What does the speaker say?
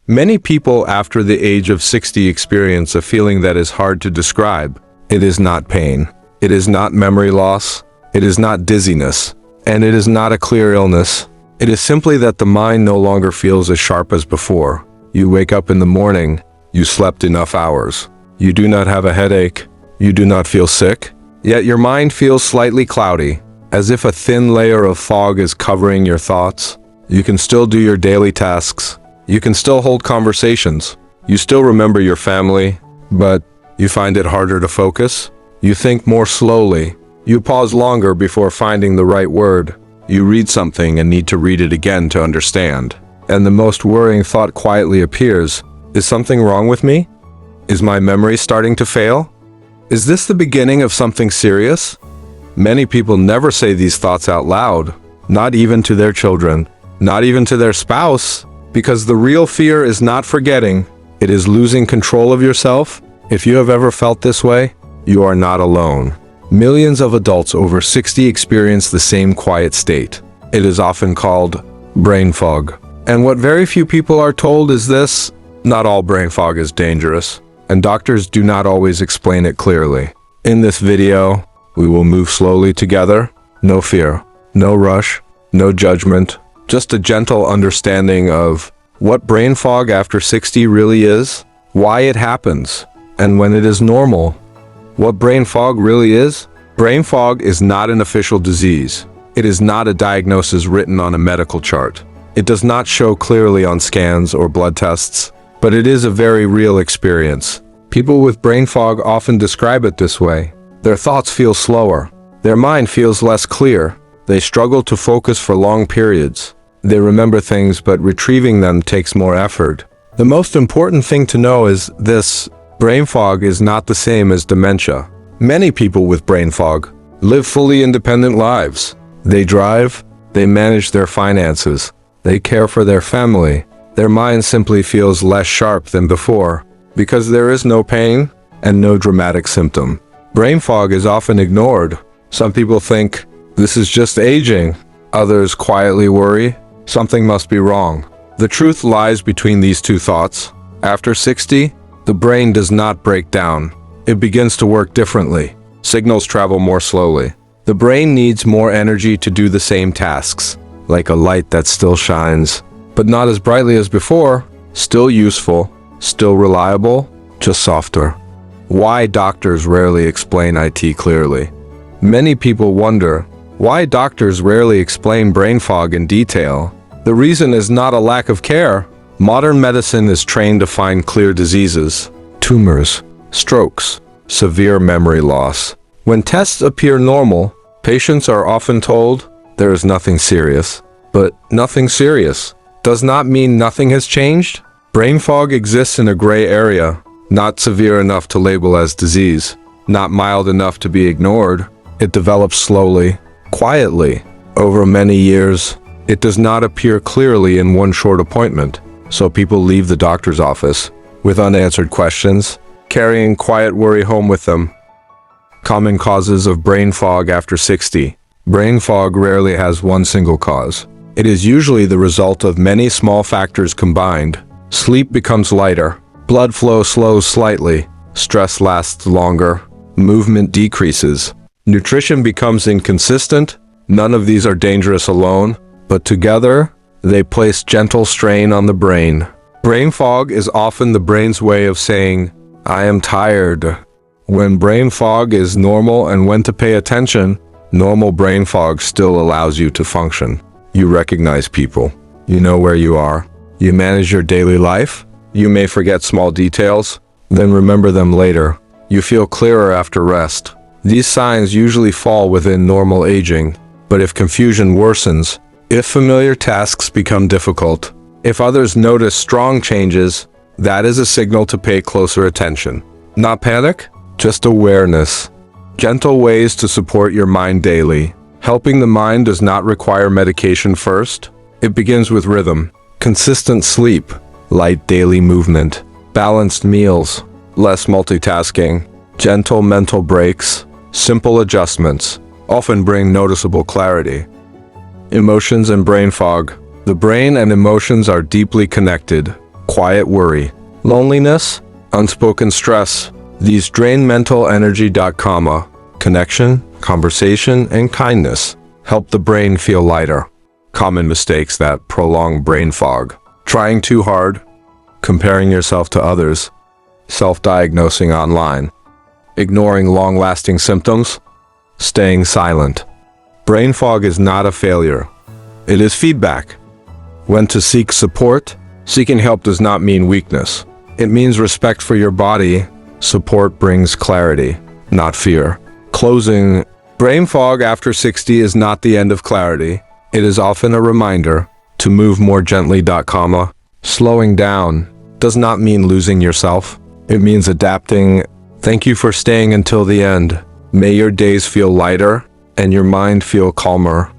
Many people after the age of 60 experience a feeling that is hard to describe. It is not pain. It is not memory loss. It is not dizziness. And it is not a clear illness. It is simply that the mind no longer feels as sharp as before. You wake up in the morning. You slept enough hours. You do not have a headache. You do not feel sick. Yet your mind feels slightly cloudy, as if a thin layer of fog is covering your thoughts. You can still do your daily tasks. You can still hold conversations. You still remember your family, but you find it harder to focus. You think more slowly. You pause longer before finding the right word. You read something and need to read it again to understand. And the most worrying thought quietly appears. Is something wrong with me? Is my memory starting to fail? Is this the beginning of something serious? Many people never say these thoughts out loud, not even to their children, not even to their spouse. Because the real fear is not forgetting, it is losing control of yourself. If you have ever felt this way, you are not alone. Millions of adults over 60 experience the same quiet state. It is often called brain fog. And what very few people are told is this: not all brain fog is dangerous, and doctors do not always explain it clearly. In this video, we will move slowly together. No fear, no rush, no judgment. Just a gentle understanding of what brain fog after 60 really is, why it happens, and when it is normal. What brain fog really is? Brain fog is not an official disease. It is not a diagnosis written on a medical chart. It does not show clearly on scans or blood tests, but it is a very real experience. People with brain fog often describe it this way. Their thoughts feel slower. Their mind feels less clear. They struggle to focus for long periods. They remember things, but retrieving them takes more effort. The most important thing to know is this: brain fog is not the same as dementia. Many people with brain fog live fully independent lives. They drive, they manage their finances, they care for their family. Their mind simply feels less sharp than before, because there is no pain and no dramatic symptom. Brain fog is often ignored. Some people think, this is just aging. Others quietly worry, something must be wrong. The truth lies between these two thoughts. After 60, the brain does not break down. It begins to work differently. Signals travel more slowly. The brain needs more energy to do the same tasks, like a light that still shines, but not as brightly as before. Still useful, still reliable, just softer. Why doctors rarely explain IT clearly? Many people wonder why doctors rarely explain brain fog in detail. The reason is not a lack of care. Modern medicine is trained to find clear diseases, tumors, strokes, severe memory loss. When tests appear normal, patients are often told there is nothing serious. But nothing serious does not mean nothing has changed. Brain fog exists in a gray area, not severe enough to label as disease, not mild enough to be ignored. It develops slowly, quietly, over many years. It does not appear clearly in one short appointment, so people leave the doctor's office with unanswered questions, carrying quiet worry home with them. Common causes of brain fog after 60. Brain fog rarely has one single cause. It is usually the result of many small factors combined. Sleep becomes lighter, blood flow slows slightly, stress lasts longer, movement decreases, nutrition becomes inconsistent. None of these are dangerous alone, but together, they place gentle strain on the brain. Brain fog is often the brain's way of saying, I am tired. When brain fog is normal and when to pay attention, normal brain fog still allows you to function. You recognize people. You know where you are. You manage your daily life. You may forget small details, then remember them later. You feel clearer after rest. These signs usually fall within normal aging, but if confusion worsens, if familiar tasks become difficult, if others notice strong changes, that is a signal to pay closer attention. Not panic, just awareness. Gentle ways to support your mind daily. Helping the mind does not require medication first. It begins with rhythm, consistent sleep, light daily movement, balanced meals, less multitasking, gentle mental breaks, simple adjustments often bring noticeable clarity. Emotions and brain fog. The brain and emotions are deeply connected. quiet worry, loneliness, unspoken stress. These drain mental energy. Connection, conversation, and kindness help the brain feel lighter. Common mistakes that prolong brain fog: trying too hard, comparing yourself to others, self-diagnosing online, ignoring long-lasting symptoms, staying silent. Brain fog is not a failure. It is feedback. When to seek support? Seeking help does not mean weakness. It means respect for your body. Support brings clarity, not fear. Closing. Brain fog after 60 is not the end of clarity. It is often a reminder to move more gently. Slowing down does not mean losing yourself. It means adapting. Thank you for staying until the end. May your days feel lighter and your mind feel calmer.